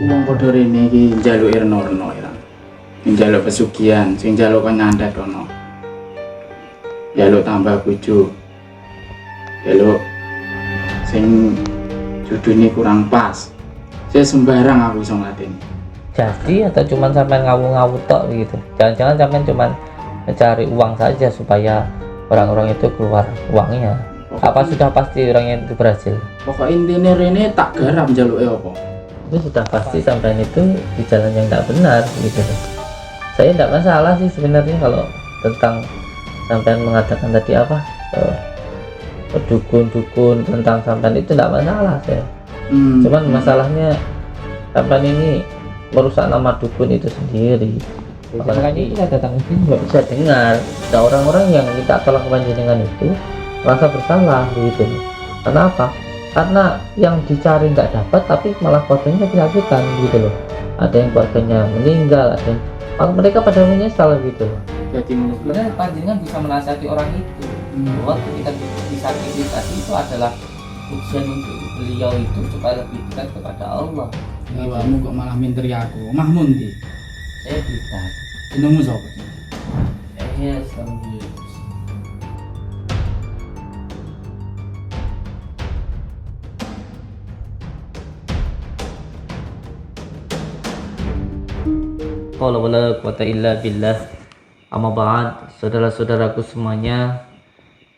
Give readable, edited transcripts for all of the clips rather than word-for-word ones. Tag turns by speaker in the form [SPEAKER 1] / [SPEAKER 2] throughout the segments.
[SPEAKER 1] Wong padha rene iki njaluk irno-irno ya. Sing njaluk pesugihan, sing njaluk nyantet ono. Njaluk tambah bojo. Njaluk sing judune kurang pas. Saya sembarang aku iso nglateni.
[SPEAKER 2] Jadi atau cuman sampai ngawu-ngawu tok gitu. Jangan-jangan sampai cuman mencari uang saja supaya orang-orang itu keluar uangnya. Apa sudah pasti orangnya itu berhasil?
[SPEAKER 1] Pokok intine rene tak garap njaluke apa.
[SPEAKER 2] Itu sudah pasti sampai itu di jalan yang tidak benar gitu. Saya tidak masalah sih sebenarnya kalau tentang sampai mengatakan tadi apa dukun-dukun tentang sampai itu tidak masalah saya. Cuman masalahnya sampai ini merusak nama dukun itu sendiri. Makanya kita datang ke sini nggak bisa dengar. Ada orang-orang yang minta tolong panjenengan itu merasa bersalah begitu. Kenapa? Karena yang dicari nggak dapat, tapi malah keluarganya kesakitan gitu loh. Ada yang keluarganya meninggal, ada yang mereka pada menyesal gitu loh.
[SPEAKER 1] Jadi
[SPEAKER 2] Sebenarnya panjenengan bisa menasihati orang itu bahwa ketika disakiti tadi itu adalah ujian untuk beliau itu supaya lebih dekat kepada Allah.
[SPEAKER 1] awakmu kok malah minteri aku. Mahmun ndi?
[SPEAKER 2] Saya tidak.
[SPEAKER 1] Jenengmu sapa?
[SPEAKER 2] Saya sambil Qala wala quwata illa billah. Amma ba'd, saudara-saudaraku semuanya,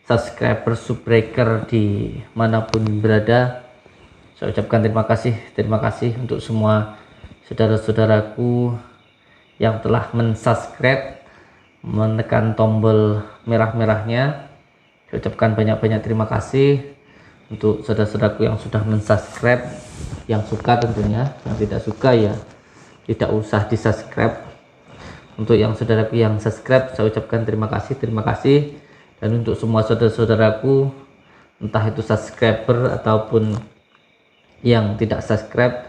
[SPEAKER 2] subscriber subbreaker di manapun berada, saya ucapkan terima kasih untuk semua saudara-saudaraku yang telah mensubscribe, menekan tombol merah-merahnya. Saya ucapkan banyak-banyak terima kasih untuk saudara-saudaraku yang sudah mensubscribe, yang suka tentunya, yang tidak suka ya tidak usah di subscribe. Untuk yang saudaraku yang subscribe, saya ucapkan terima kasih. Dan untuk semua saudara-saudaraku, entah itu subscriber ataupun yang tidak subscribe,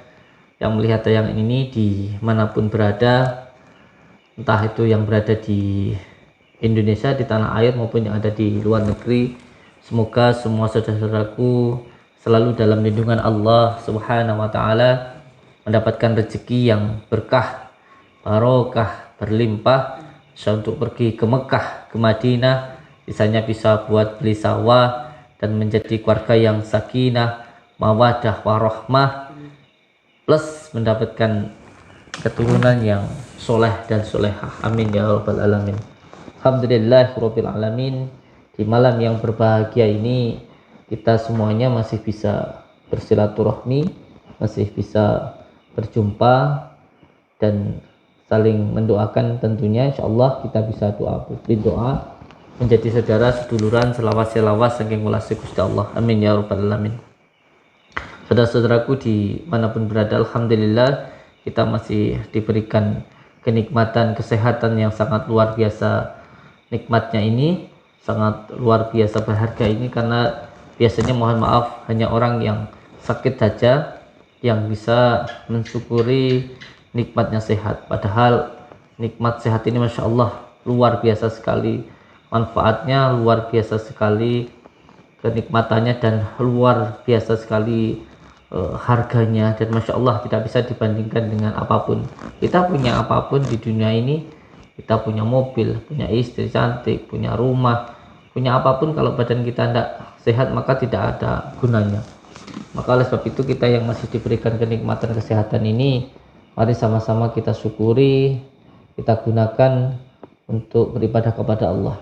[SPEAKER 2] yang melihat tayangan ini di manapun berada, entah itu yang berada di Indonesia, di tanah air maupun yang ada di luar negeri, semoga semua saudara-saudaraku selalu dalam lindungan Allah Subhanahu wa Ta'ala, mendapatkan rezeki yang berkah, barokah, berlimpah, bisa untuk pergi ke Mekah, ke Madinah, misalnya bisa buat beli sawah dan menjadi keluarga yang sakinah, mawadah, warahmah, plus mendapatkan keturunan yang soleh dan solehah. Amin ya rabbal alamin. Alhamdulillahirabbil alamin. Di malam yang berbahagia ini kita semuanya masih bisa bersilaturahmi, masih bisa berjumpa dan saling mendoakan. Tentunya insyaallah kita bisa doa menjadi saudara seduluran selawas saking welase Gusti Allah. Amin ya rabbal alamin. Saudara-saudaraku di manapun berada, alhamdulillah kita masih diberikan kenikmatan kesehatan yang sangat luar biasa. Nikmatnya ini sangat luar biasa berharga ini, karena biasanya mohon maaf hanya orang yang sakit saja yang bisa mensyukuri nikmatnya sehat. Padahal nikmat sehat ini Masya Allah luar biasa sekali manfaatnya, luar biasa sekali kenikmatannya, dan luar biasa sekali harganya, dan Masya Allah tidak bisa dibandingkan dengan apapun. Kita punya apapun di dunia ini, kita punya mobil, punya istri cantik, punya rumah, punya apapun, kalau badan kita tidak sehat maka tidak ada gunanya. Maka oleh sebab itu kita yang masih diberikan kenikmatan kesehatan ini, mari sama-sama kita syukuri, kita gunakan untuk beribadah kepada Allah.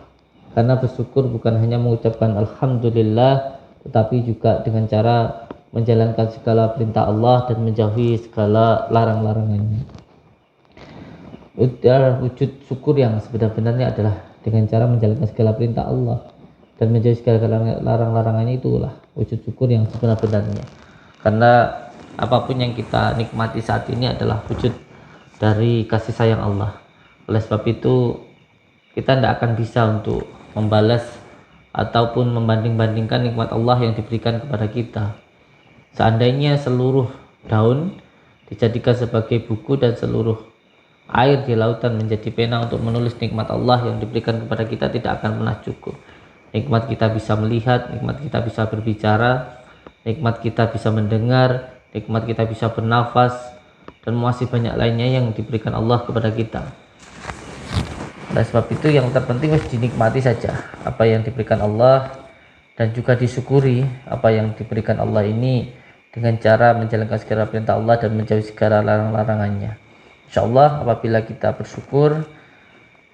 [SPEAKER 2] Karena bersyukur bukan hanya mengucapkan alhamdulillah, tetapi juga dengan cara menjalankan segala perintah Allah dan menjauhi segala larang-larangannya. Wujud syukur yang sebenar-benarnya adalah dengan cara menjalankan segala perintah Allah dan menjauhi segala larang-larangannya, itulah wujud syukur yang sebenar-benarnya. Karena apapun yang kita nikmati saat ini adalah wujud dari kasih sayang Allah. Oleh sebab itu kita tidak akan bisa untuk membalas ataupun membanding-bandingkan nikmat Allah yang diberikan kepada kita. Seandainya seluruh daun dijadikan sebagai buku dan seluruh air di lautan menjadi pena untuk menulis nikmat Allah yang diberikan kepada kita, tidak akan pernah cukup. Nikmat kita bisa melihat, nikmat kita bisa berbicara, nikmat kita bisa mendengar, nikmat kita bisa bernafas, dan masih banyak lainnya yang diberikan Allah kepada kita. Oleh sebab itu yang terpenting harus dinikmati saja apa yang diberikan Allah, dan juga disyukuri apa yang diberikan Allah ini dengan cara menjalankan segala perintah Allah dan menjauhi segala larang-larangannya. Insya Allah apabila kita bersyukur,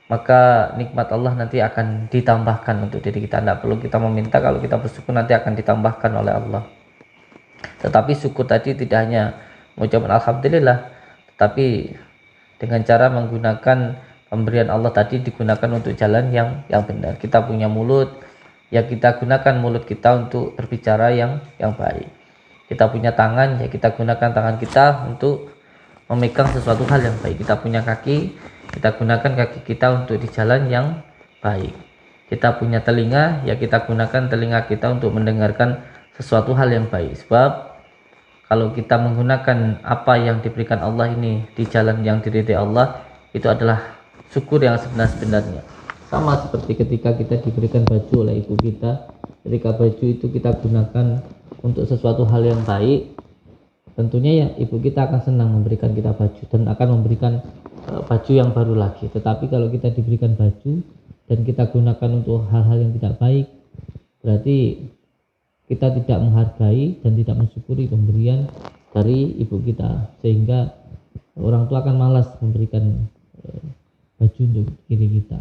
[SPEAKER 2] maka nikmat Allah nanti akan ditambahkan untuk diri kita. Tidak perlu kita meminta, kalau kita bersyukur nanti akan ditambahkan oleh Allah. Tetapi syukur tadi tidak hanya mengucapkan alhamdulillah, tetapi dengan cara menggunakan pemberian Allah tadi digunakan untuk jalan yang benar. Kita punya mulut, ya kita gunakan mulut kita untuk berbicara yang baik. Kita punya tangan, ya kita gunakan tangan kita untuk memegang sesuatu hal yang baik. Kita punya kaki, kita gunakan kaki kita untuk di jalan yang baik. Kita punya telinga, ya kita gunakan telinga kita untuk mendengarkan sesuatu hal yang baik. Sebab kalau kita menggunakan apa yang diberikan Allah ini di jalan yang diridhai Allah, itu adalah syukur yang sebenar-benarnya. Sama seperti ketika kita diberikan baju oleh ibu kita, ketika baju itu kita gunakan untuk sesuatu hal yang baik, tentunya ya ibu kita akan senang memberikan kita baju dan akan memberikan baju yang baru lagi. Tetapi kalau kita diberikan baju dan kita gunakan untuk hal-hal yang tidak baik, berarti kita tidak menghargai dan tidak mensyukuri pemberian dari ibu kita, sehingga orang tua akan malas memberikan baju untuk diri kita.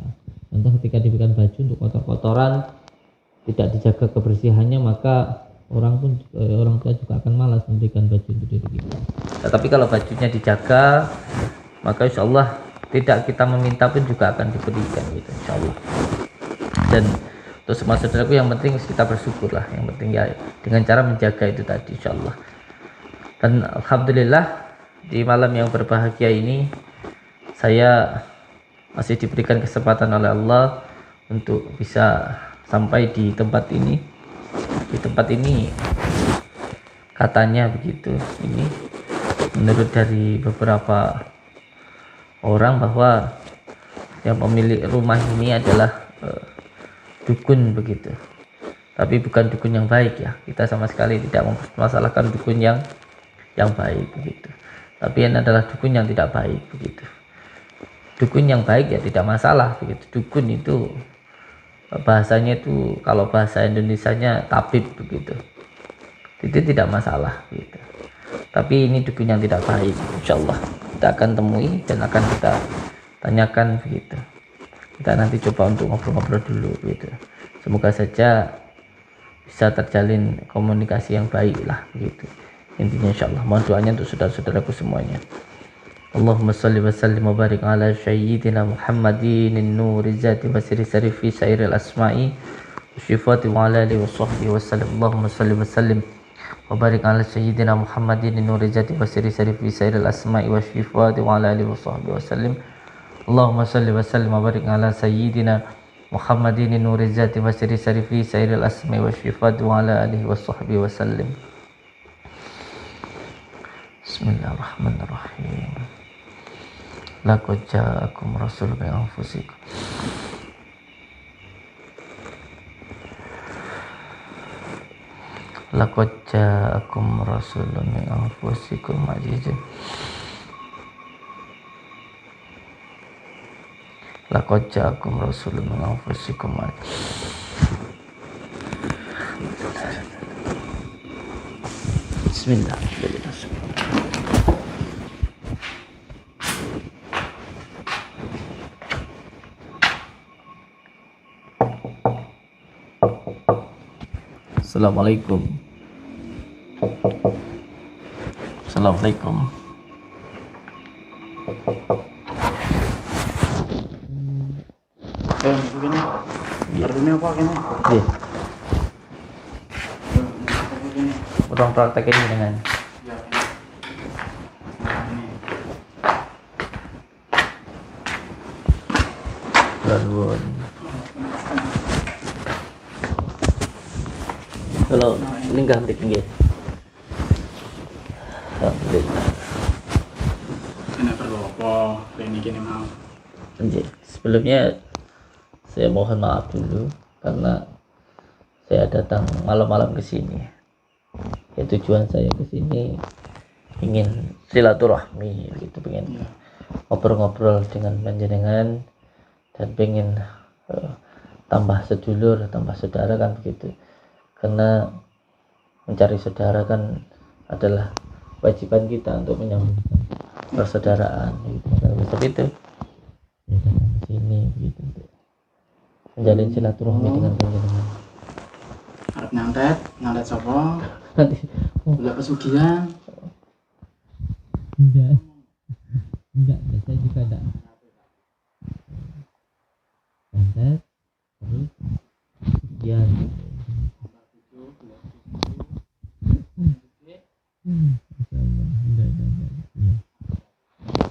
[SPEAKER 2] Contoh ketika diberikan baju untuk kotor-kotoran, tidak dijaga kebersihannya, maka orang tua juga akan malas memberikan baju untuk diri kita. Tetapi kalau bajunya dijaga, maka insya Allah tidak kita meminta pun juga akan diberikan gitu, insya Allah. Dan untuk semua saudaraku, yang penting kita bersyukur lah, yang penting ya dengan cara menjaga itu tadi, insya Allah. Dan alhamdulillah di malam yang berbahagia ini saya masih diberikan kesempatan oleh Allah untuk bisa sampai di tempat ini. Di tempat ini katanya begitu, ini menurut dari beberapa orang bahwa yang pemilik rumah ini adalah dukun begitu. Tapi bukan dukun yang baik ya. Kita sama sekali tidak mempermasalahkan dukun yang baik begitu. Tapi ini adalah dukun yang tidak baik begitu. Dukun yang baik ya tidak masalah begitu. Dukun itu bahasanya itu, kalau bahasa Indonesianya tabib begitu. Itu tidak masalah gitu. Tapi ini dukun yang tidak baik. Insyaallah kita akan temui dan akan kita tanyakan begitu. Kita nanti coba untuk ngobrol-ngobrol dulu gitu. Semoga saja bisa terjalin komunikasi yang baik lah begitu. Intinya insyaallah. Mohon doanya untuk saudara-saudaraku semuanya. Allahumma salli wa sallim wa barik ala sayyidina Muhammadin nuri zati wa siri sarifi syairil asma'i wa syifati wa ala alihi wa sahbihi wa sallam. Allahumma salli wa sallim wa barik ala sayyidina Muhammadin nuri zati wa siri sarifi syairil asma'i wa syifati wa ala alihi wa sahbihi wa sallam. Allahumma salli wa sallim wa barik ala sayyidina Muhammadin nuri zati wa siri sarifi syairil asma'i wa syifati wa ala alihi wa sahbihi wa sallam. Bismillahirrahmanirrahim. Laqad ja'akum rasulun min anfusikum. Laqad ja'akum rasulun min anfusikum azizun. Laqad ja'akum rasulun min anfusikum Bismillah. Assalamualaikum. Assalamualaikum.
[SPEAKER 1] Begini. Artinya apa ini?
[SPEAKER 2] Iya. Orang praktek ini dengan Garwon. Kalau linggah tinggi. Alhamdulillah.
[SPEAKER 1] Ini perlu apa? Ini gini mau.
[SPEAKER 2] Sebelumnya saya mohon maaf dulu karena saya datang malam-malam ke sini. Ya, tujuan saya ke sini ingin silaturahmi gitu, pengen
[SPEAKER 1] Iya.
[SPEAKER 2] ngobrol-ngobrol dengan panjenengan dan pengen tambah sedulur, tambah saudara kan begitu. Karena mencari saudara kan adalah kewajiban kita untuk menyambungkan persaudaraan gitu. Maka sebab itu ya datang ke sini begitu untuk menjalin silaturahmi dengan panjenengan.
[SPEAKER 1] Arep nyantet sapa?
[SPEAKER 2] Nanti
[SPEAKER 1] Gula pesugihan.
[SPEAKER 2] enggak, saya juga enggak nyantet terus ya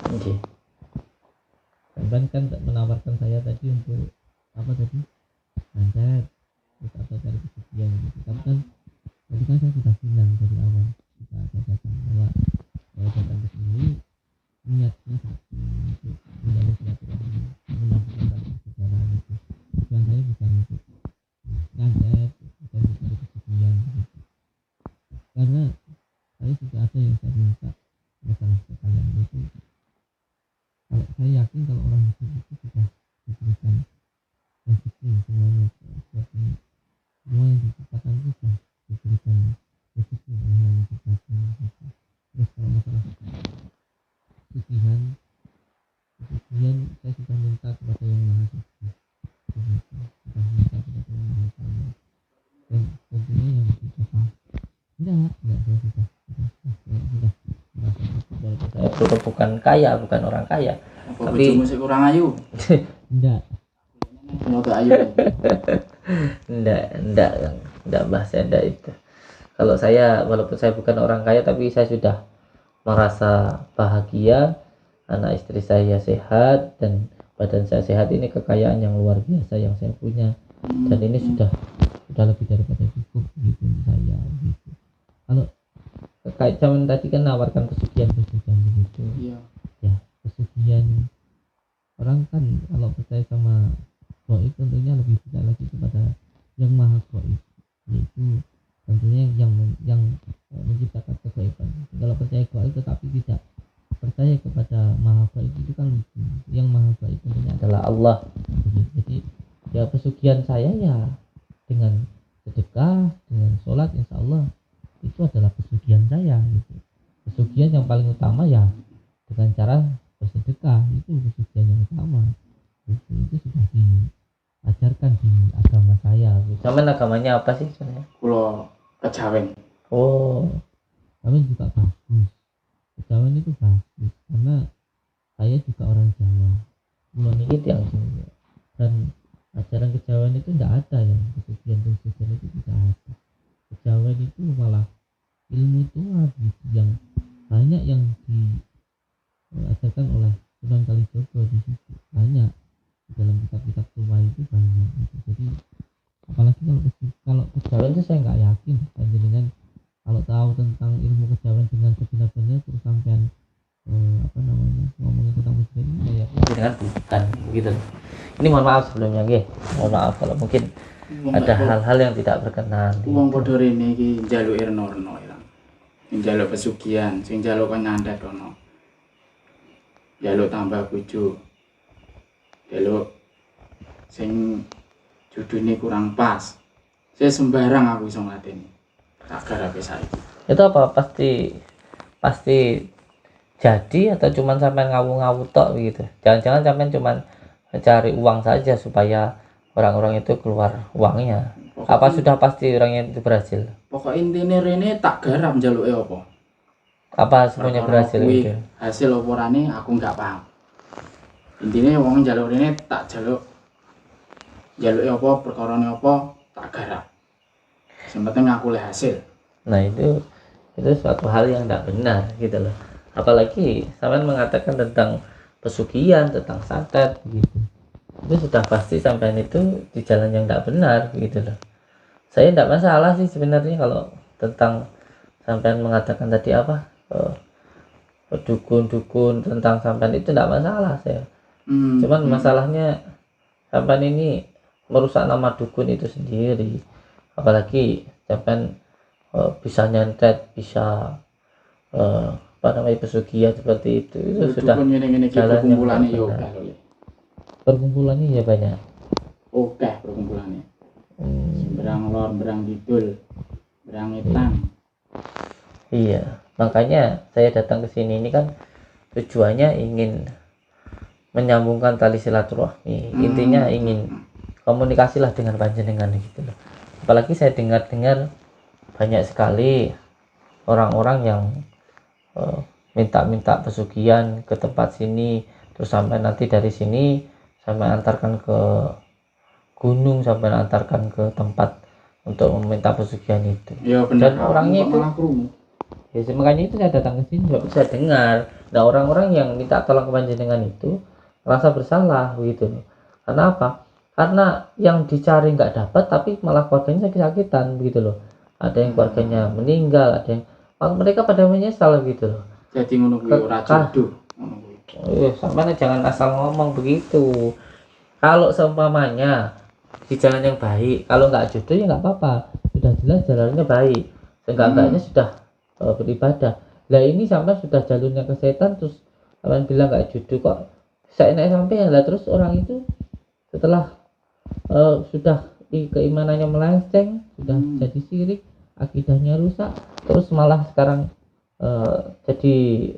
[SPEAKER 2] Oke. Sampai kan menawarkan saya tadi untuk apa tadi? Nyantet terus atau cari kesucian gitu. Tapi kan tadi kan saya sudah bilang dari awal kita ada datang bahwa saya datang ke sini niatnya satu untuk menjalin silaturahmi, menyambungkan tali persaudaraan itu. Tujuan saya bukan untuk nyantet, bukan untuk cari kesucian gitu. Karena saya sudah ada yang saya minta masalah ke kalian itu. Kalau saya yakin kalau orang hidup itu sudah diberikan rezeki semuanya, seperti semua yang diciptakan itu sudah diberikan rezeki oleh yang diciptakan gitu. Terus kalau masalah kesucian saya sudah minta kepada yang maha suci begitu. Sudah minta kepada yang maha kaya dan tentunya yang diciptakan enggak saya sudah merasa cukup walaupun saya itu bukan kaya, bukan orang kaya.
[SPEAKER 1] Apa
[SPEAKER 2] Tapi
[SPEAKER 1] bojomu sik kurang ayu?
[SPEAKER 2] enggak
[SPEAKER 1] Nyoto ayu.
[SPEAKER 2] enggak bahasa enggak itu. Kalau saya walaupun saya bukan orang kaya tapi saya sudah merasa bahagia, anak istri saya sehat dan badan saya sehat. Ini kekayaan yang luar biasa yang saya punya dan ini sudah lebih daripada cukup gitu untuk saya gitu. Kalau kayak zaman tadi kan nawarkan pesugihan begitu
[SPEAKER 1] Iya.
[SPEAKER 2] ya, pesugihan orang kan kalau percaya sama gaib tentunya lebih percaya lagi kepada yang maha gaib, yaitu tentunya yang menciptakan kegaiban. Kalau percaya gaib tetapi tidak percaya kepada maha gaib itu kan lucu. Yang maha gaib tentunya adalah Allah. Jadi ya pesugihan saya ya dengan sedekah, dengan sholat, insya Allah itu adalah pesugihan saya gitu. Pesugihan yang paling utama ya dengan cara bersedekah, itu pesugihan yang utama gitu. Itu sudah diajarkan di agama saya gitu. Sama agamanya apa sih sebenarnya?
[SPEAKER 1] Kula kejawen.
[SPEAKER 2] Oh, kami juga bagus. Kejawen itu bagus karena saya juga orang Jawa. Mulai ini yang Jawa dan ajaran kejawen itu tidak ada yang pesugihan itu tidak ada. Kejawen itu malah ilmu tua gitu, yang banyak yang diajarkan oleh Sunan Kalijogo di situ, banyak di dalam kitab-kitab tua itu banyak gitu. Jadi apalagi kalau kejawen itu saya nggak yakin panjenengan kalau tahu tentang ilmu kejawen dengan sebenarnya terus sampean ngomongin tentang kejawen ini saya yakin bukan begitu. Ini mohon maaf sebelumnya mohon maaf kalau mungkin ada hal-hal yang tidak berkenan.
[SPEAKER 1] Wong padha rene iki njaluk irna-irna ilang. Sing njaluk pesugihan, sing njaluk kon nyantet ono. Njaluk tambah bojo. Njaluk sing judune kurang pas. Saya sembarang aku iso nglateni. Tak garape saiki.
[SPEAKER 2] Itu apa pasti jadi atau cuman sampai ngawu-ngawu tok gitu. Jangan-jangan sampai cuman cari uang saja supaya orang-orang itu keluar uangnya. Apa sudah pasti orangnya itu berhasil?
[SPEAKER 1] Pokok intine rene tak garap njaluke apa.
[SPEAKER 2] Apa semuanya berhasil gitu?
[SPEAKER 1] Hasil apa rane aku nggak paham. Intine wong njaluk rene tak njaluke apa, perkarane apa, tak garap. Sing penting aku le hasil.
[SPEAKER 2] Nah, itu suatu hal yang tidak benar gitu loh. Apalagi sampean mengatakan tentang pesugihan, tentang santet gitu. Itu sudah pasti sampean itu di jalan yang tidak benar gitu loh. Saya tidak masalah sih sebenarnya kalau tentang sampean mengatakan tadi apa dukun-dukun tentang sampean itu tidak masalah saya. Cuman masalahnya sampean ini merusak nama dukun itu sendiri. Apalagi sampean bisa nyantet, bisa apa namanya pesugihan seperti itu sudah
[SPEAKER 1] dukun ngene-ngene iki
[SPEAKER 2] jalan yang
[SPEAKER 1] perkumpulane
[SPEAKER 2] nggak
[SPEAKER 1] yo
[SPEAKER 2] benar.
[SPEAKER 1] akeh lho.
[SPEAKER 2] Perkumpulannya ya banyak.
[SPEAKER 1] Oke perkumpulane.
[SPEAKER 2] Hmm,
[SPEAKER 1] Berang lor, berang kidul, berang etan.
[SPEAKER 2] iya, makanya saya datang ke sini ini kan tujuannya ingin menyambungkan tali silaturahmi. Intinya ingin komunikasi lah dengan panjenengan gitu loh. Apalagi saya dengar-dengar banyak sekali orang-orang yang minta-minta pesugihan ke tempat sini, terus sampai nanti dari sini sampai antarkan ke gunung, sampai antarkan ke tempat untuk meminta pesugihan itu.
[SPEAKER 1] Ya bener.
[SPEAKER 2] Dan orangnya itu
[SPEAKER 1] malah krungu.
[SPEAKER 2] ya makanya itu saya datang ke sini juga bisa dengar. Nah orang-orang yang minta tolong ke panjenengan itu merasa bersalah begitu loh. Karena apa? Karena yang dicari nggak dapat tapi malah keluarganya sakit-sakitan begitu loh. Ada yang keluarganya meninggal, ada yang mereka pada menyesal gitu loh.
[SPEAKER 1] Jadi ngono kuwi ora jodoh. Ngono kuwi.
[SPEAKER 2] Sampai jangan asal ngomong begitu. Kalau seumpamanya di jalan yang baik, kalau nggak jodoh ya nggak apa-apa, sudah jelas jalannya baik, seenggak-enggaknya sudah beribadah. Lah ini sampai sudah jalurnya ke setan, terus kalian bilang nggak jodoh kok saya naik sampai lah, terus orang itu setelah sudah keimanannya melenceng, sudah jadi syirik, akidahnya rusak, terus malah sekarang jadi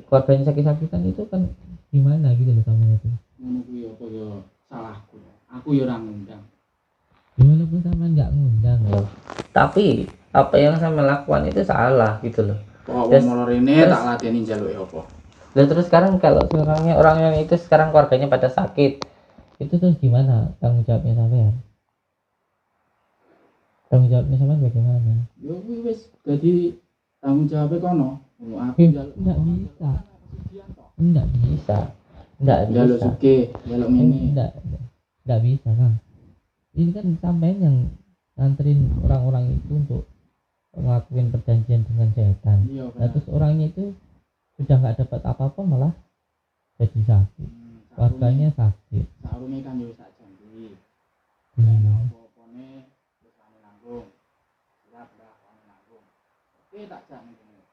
[SPEAKER 2] keluarganya sakit-sakitan, itu kan gimana gitu loh sama itu.
[SPEAKER 1] Ngono kuwi apa ya salahku. Aku ya ora ngundang.
[SPEAKER 2] Walaupun sama nggak ngundang loh, tapi apa yang sama lakukan itu salah gitu loh.
[SPEAKER 1] Kok
[SPEAKER 2] Terus-
[SPEAKER 1] wong rene tak ladeni njaluke apa?
[SPEAKER 2] Dan terus sekarang kalau orangnya orang yang itu sekarang keluarganya pada sakit, itu terus gimana tanggung jawabnya sampean? Tanggung jawabnya sampean bagaimana?
[SPEAKER 1] Ya kuwi wis dadi tanggung jawabnya kono. Aku njaluk
[SPEAKER 2] Nggak bisa, nggak bisa, nggak
[SPEAKER 1] njaluk
[SPEAKER 2] bisa,
[SPEAKER 1] sugih, njaluk ngene.
[SPEAKER 2] nggak bisa kan? Ini kan sampean yang nganterin orang-orang itu untuk ngelakuin perjanjian dengan setan.
[SPEAKER 1] Iya
[SPEAKER 2] Nah
[SPEAKER 1] bener.
[SPEAKER 2] terus orangnya itu sudah nggak dapat apa-apa malah jadi sakit, keluarganya sakit.
[SPEAKER 1] Sarunge kan yo sak janji.
[SPEAKER 2] Hmm.
[SPEAKER 1] Apa-apane wis ane nanggung. Siap dah ane nanggung. Oke tak jak ngene.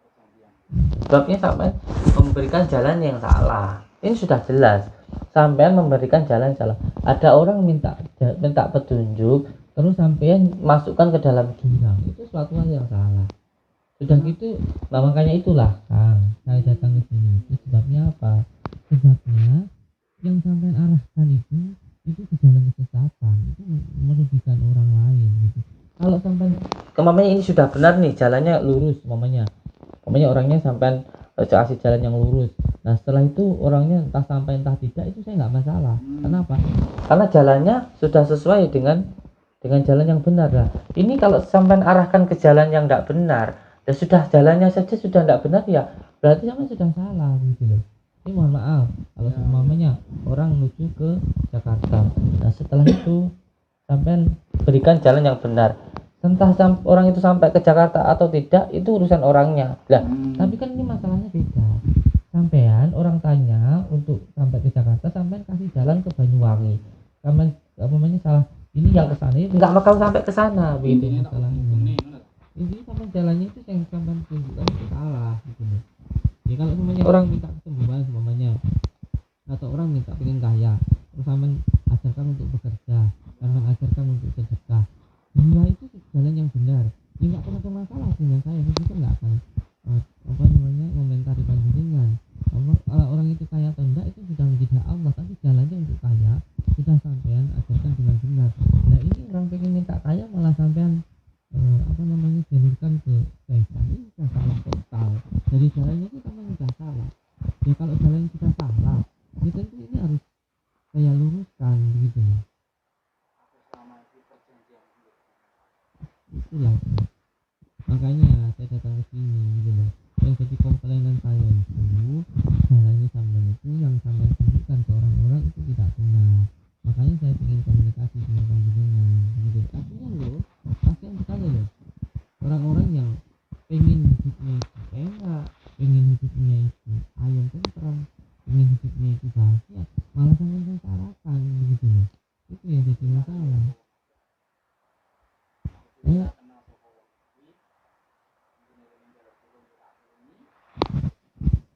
[SPEAKER 1] Perjanjian.
[SPEAKER 2] Sebabnya sampai memberikan jalan yang salah. Ini sudah jelas. Sampean memberikan jalan salah. Ada orang minta petunjuk, terus sampean masukkan ke dalam jurang. Itu suatu hal yang salah. Sudah gitu, nah makanya itulah Kang, saya datang ke sini. Itu sebabnya apa? Sebabnya yang sampean arahkan itu ke jalan kesesatan, itu merugikan orang lain gitu. Kalau sampean kemamanya ini sudah benar nih, jalannya lurus mamanya orangnya sampai kasih jalan yang lurus. Nah setelah itu orangnya entah sampai entah tidak, itu saya nggak masalah. Kenapa? Karena jalannya sudah sesuai dengan jalan yang benar. Nah ini kalau sampai arahkan ke jalan yang nggak benar, dan sudah jalannya saja sudah nggak benar, ya berarti sampai sudah salah gitu loh. Ini mohon maaf kalau mamanya orang menuju ke Jakarta. Nah setelah itu sampai berikan jalan yang benar. Entah orang itu sampai ke Jakarta atau tidak, itu urusan orangnya lah. Tapi kan ini masalahnya beda. Sampean orang tanya untuk sampai ke Jakarta, sampean kasih jalan ke Banyuwangi, sampean apa namanya salah, ini yang ke sana nggak bakal sampai ke sana begitu masalahnya. Ini sampean jalannya itu yang sampean tunjukkan itu salah gitu loh. Ya kalau semuanya orang minta kesembuhan semuanya, atau orang minta pengen kaya, terus sampean ajarkan untuk bekerja, sampean ajarkan untuk sedekah, ya itu jalan yang benar. Ini nggak pernah ada masalah dengan saya, itu nggak akan apa namanya komentari panjenengan. Kalau orang itu kaya atau enggak itu sudah menjadi hak Allah, tapi jalannya untuk kaya sudah sampean ajarkan dengan benar. Nah ini orang pengen minta kaya malah sampean apa namanya jalurkan ke setan, ini sudah salah total. Dari jalannya itu memang sudah salah. Ya kalau jalan kita salah, ya tentu ini harus saya luruskan begitu. Itulah makanya saya datang ke sini gitu loh. Yang jadi komplainan saya itu jalannya sampean itu yang sampean tunjukkan ke orang-orang itu tidak benar. Makanya saya ingin komunikasi dengan panjenengan gitu. Kasihan loh, kasihan sekali loh orang-orang yang pengen hidupnya itu enak, pengen hidupnya itu ayam tentram, pengen hidupnya itu bahagia, malah sampean sengsarakan begitu loh. Itu yang jadi masalah. Ya.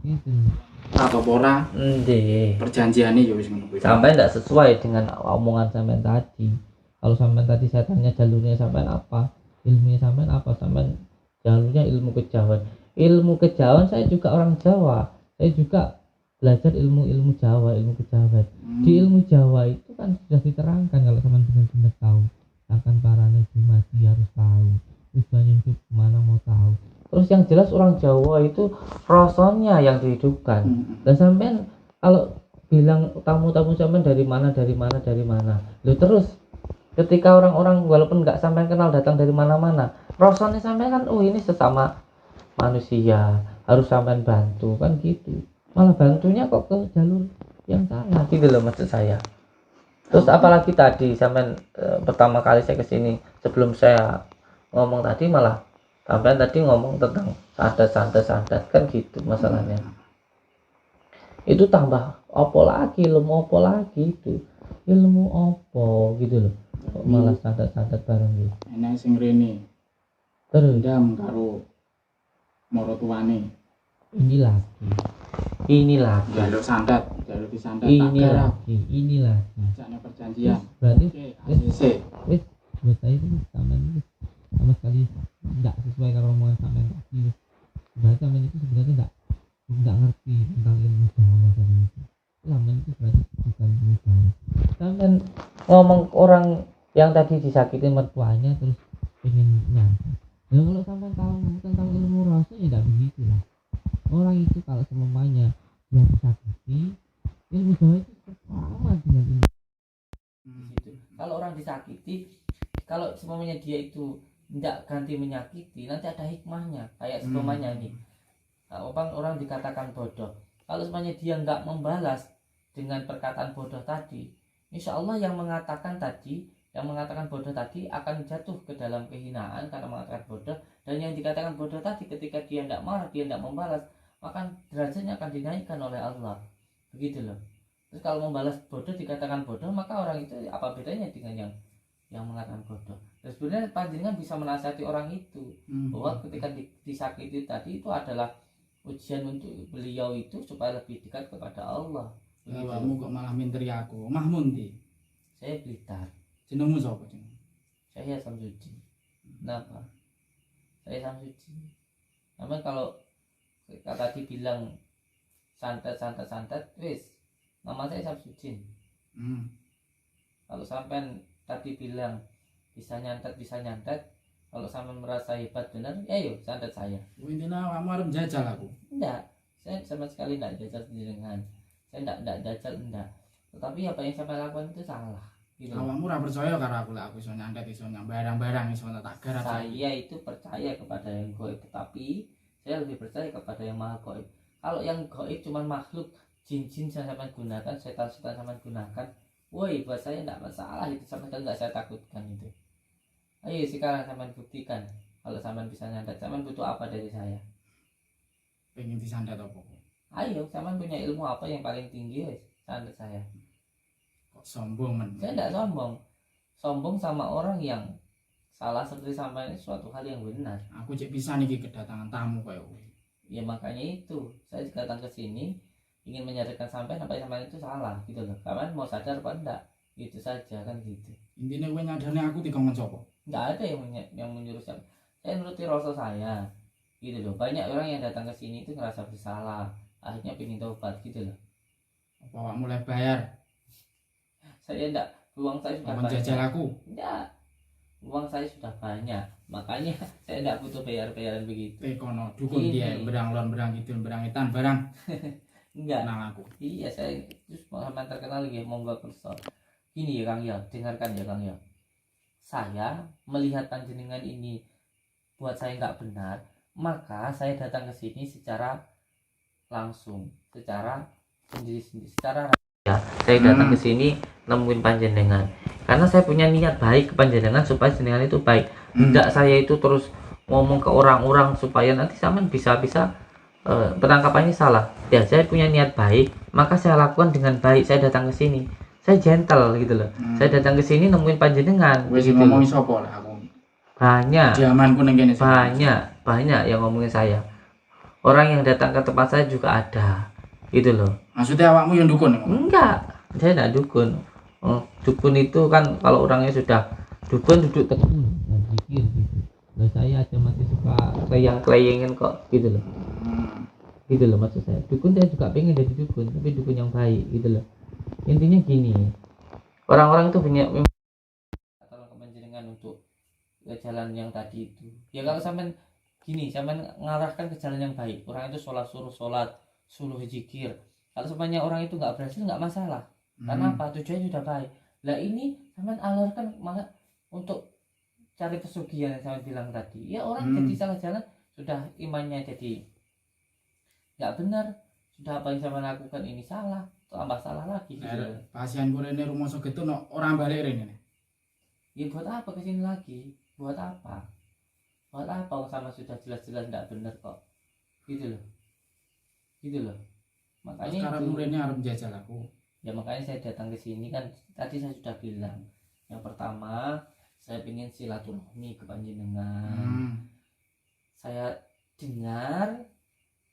[SPEAKER 3] Itu.
[SPEAKER 1] Atau ora
[SPEAKER 2] Ndih.
[SPEAKER 1] perjanjiannya ya wis ngono kuwi.
[SPEAKER 2] Sampai tidak sesuai dengan omongan sampean tadi. Kalau sampean tadi saya tanya jalurnya sampean apa, ilmunya sampean apa, sampean jalurnya ilmu kejawen. Ilmu kejawen saya juga orang Jawa, saya juga belajar ilmu Jawa, ilmu kejawen. Di ilmu Jawa itu kan sudah diterangkan kalau sampean benar-benar tahu akan para nabi mati harus tahu, tujuannya hidup kemana mau tahu. Terus yang jelas orang Jawa itu rasulnya yang dihidupkan. Dan sampean kalau bilang tamu-tamu sampean dari mana, lo terus ketika orang-orang walaupun nggak sampean kenal datang dari mana-mana, rasulnya sampean kan oh ini sesama manusia harus sampean bantu kan gitu, malah bantunya kok ke jalur yang salah gitu loh maksud saya. Terus apalagi tadi sampean pertama kali saya kesini sebelum saya ngomong tadi malah sampean tadi ngomong tentang santet kan gitu masalahnya. Itu tambah opo lagi, ilmu opo lagi itu, ilmu opo gitu loh, kok malah santet bareng gitu.
[SPEAKER 1] Enak sing rene
[SPEAKER 2] Terus
[SPEAKER 1] dendam karo marotuane.
[SPEAKER 2] ini lagi
[SPEAKER 1] Jaluk santet, jaluk disantet
[SPEAKER 2] ini
[SPEAKER 1] tak garap.
[SPEAKER 2] lagi
[SPEAKER 1] Sakne perjanjian.
[SPEAKER 2] berarti
[SPEAKER 1] Oke, ACC.
[SPEAKER 3] Wis buat saya itu sampean itu sama sekali enggak sesuai kalau omongan sampean tadi. Berarti sampean itu sebenarnya enggak ngerti tentang ilmu Jawa sampean itu. Sampean itu berarti bukan ilmu Jawa.
[SPEAKER 2] sampean ngomong orang yang tadi disakitin mertuanya terus
[SPEAKER 3] Pengen nyampe. Nah, kalau sampean tahu tentang ilmu rasul ya enggak begitu lah. Orang itu kalau semuanya dia disakiti, ilmu Jawa itu sama dengan ilmu.
[SPEAKER 2] gitu. Kalau orang disakiti, kalau semuanya dia itu tidak ganti menyakiti, nanti ada hikmahnya. Kayak semuanya nih, orang dikatakan bodoh. Kalau semuanya dia nggak membalas dengan perkataan bodoh tadi, insya Allah yang mengatakan bodoh tadi akan jatuh ke dalam kehinaan karena mengatakan bodoh. Dan yang dikatakan bodoh tadi ketika dia tidak marah, dia tidak membalas, maka derajatnya akan dinaikkan oleh Allah. Begitu loh. Terus kalau membalas bodoh dikatakan bodoh, maka orang itu apa bedanya dengan yang mengatakan bodoh? Dan sebenarnya panjenengan bisa menasihati orang itu bahwa ketika disakiti tadi itu adalah ujian untuk beliau itu supaya lebih dekat kepada Allah.
[SPEAKER 1] Awakmu kok malah minteri aku. Mahmun ndi?
[SPEAKER 2] Saya Blitar.
[SPEAKER 1] Jenengmu sapa jeneng?
[SPEAKER 2] Saya Samsudin. Kenapa? Saya Samsudin. Namun kalau tadi bilang santet, wis nama saya Samsudin. Kalau sampean tadi bilang bisa nyantet, kalau sampean merasa hebat benar, ayo santet saya.
[SPEAKER 1] Intinya kamu harus jajal aku.
[SPEAKER 2] Enggak, saya sama sekali enggak jajal dengan. Saya enggak jajal, enggak. Tetapi apa yang sampean lakukan itu salah. Gitu.
[SPEAKER 1] Awakmu ora percaya karo aku lah, aku iso nyantet, iso nyang barang-barang iso tak garap.
[SPEAKER 2] Saya itu percaya kepada yang gaib, tetapi saya lebih percaya kepada yang maha gaib. Kalau yang gaib cuma makhluk jin-jin yang sampean gunakan, setan-setan sampean gunakan, woi buat saya enggak masalah itu, sama sekali enggak saya takutkan itu. Ayo sekarang sampean buktikan kalau sampean bisa nyantet, sampean butuh apa dari saya?
[SPEAKER 1] Pengen disantet apa?
[SPEAKER 2] Ayo, sampean punya ilmu apa yang paling tinggi wes santet saya.
[SPEAKER 1] Kok sombong men?
[SPEAKER 2] Saya enggak sombong. Sombong sama orang yang salah seperti sampean itu suatu hal yang benar.
[SPEAKER 1] Aku cek bisa nih kedatangan tamu kayak kowe.
[SPEAKER 2] Ya makanya itu, saya datang ke sini ingin menyadarkan sampean apa yang sampean itu salah gitu loh. Sampean mau sadar apa enggak? Itu saja kan gitu.
[SPEAKER 1] Intinya kowe nyadarne aku dikongkon sapa?
[SPEAKER 2] Enggak ada yang menyuruh saya. Saya nuruti rasa saya. Gitu loh. Banyak orang yang datang ke sini itu ngerasa bersalah, akhirnya pengen tobat gitu loh.
[SPEAKER 1] Apa awak mulai bayar?
[SPEAKER 2] Saya enggak, uang saya sudah
[SPEAKER 1] Apa jajal
[SPEAKER 2] banyak.
[SPEAKER 1] aku?
[SPEAKER 2] Enggak. Uang saya sudah banyak. Makanya saya enggak butuh bayar-bayaran begitu.
[SPEAKER 1] Kono dukun
[SPEAKER 2] Ini.
[SPEAKER 1] dia berang lon berang kidul berang etan barang.
[SPEAKER 2] Enggak.
[SPEAKER 1] Kenal aku.
[SPEAKER 2] Iya, saya terus sampai terkenal lagi monggo kerso. Gini ya Kang ya, dengarkan ya Kang ya. Saya melihat panjenengan ini buat saya nggak benar, maka saya datang ke sini secara langsung, secara sendiri-sendiri, secara ya. Saya datang ke sini nemuin panjenengan karena saya punya niat baik ke panjenengan supaya panjenengan itu baik. Enggak saya itu terus ngomong ke orang-orang supaya nanti sampean bisa-bisa penangkapannya salah. Ya, saya punya niat baik, maka saya lakukan dengan baik. Saya datang ke sini, saya gentle gitu loh. Saya datang ke sini nemuin panjenengan.
[SPEAKER 1] Wis
[SPEAKER 2] Gitu
[SPEAKER 1] ngomong
[SPEAKER 2] loh.
[SPEAKER 1] sapa lah aku.
[SPEAKER 2] Banyak,
[SPEAKER 1] Diamanku ning kene.
[SPEAKER 2] banyak yang ngomongin saya. orang yang datang ke tempat saya juga ada, gitu loh.
[SPEAKER 1] Maksudnya awakmu yang dukun ya?
[SPEAKER 2] Enggak, saya enggak dukun. Dukun itu kan kalau orangnya sudah dukun duduk tekun
[SPEAKER 3] dan pikir gitu. Lah saya aja masih suka
[SPEAKER 2] kleyeng-kleyengin kok, gitu loh.
[SPEAKER 1] Hmm.
[SPEAKER 2] Gitu loh maksud saya. Dukun saya juga pengen jadi dukun, tapi dukun yang baik, gitu loh. Intinya gini, orang-orang itu punya tolong kepanjenengan untuk ke jalan yang tadi itu. Ya kalau sampean gini, sampean ngarahkan ke jalan yang baik, orang itu sholat, suruh zikir. Kalau semuanya orang itu nggak berhasil nggak masalah. Karena apa? Tujuannya sudah baik. Lah ini sampean alurkan malah untuk cari pesugihan yang saya bilang tadi. Ya orang jadi salah jalan, sudah imannya jadi nggak benar, sudah apa yang saya lakukan ini salah, tambah salah lagi gitu.
[SPEAKER 1] Pasien gue ini rumah sakit itu no, orang balik ini.
[SPEAKER 2] Ya buat apa kesini lagi? Buat apa? Buat apa sama sudah jelas-jelas nggak benar kok, gitu loh. Makanya
[SPEAKER 1] sekarang
[SPEAKER 2] itu,
[SPEAKER 1] muridnya harus jajal aku.
[SPEAKER 2] ya makanya saya datang ke sini kan tadi saya sudah bilang. Yang pertama saya ingin silaturahmi ke panjenengan. Saya dengar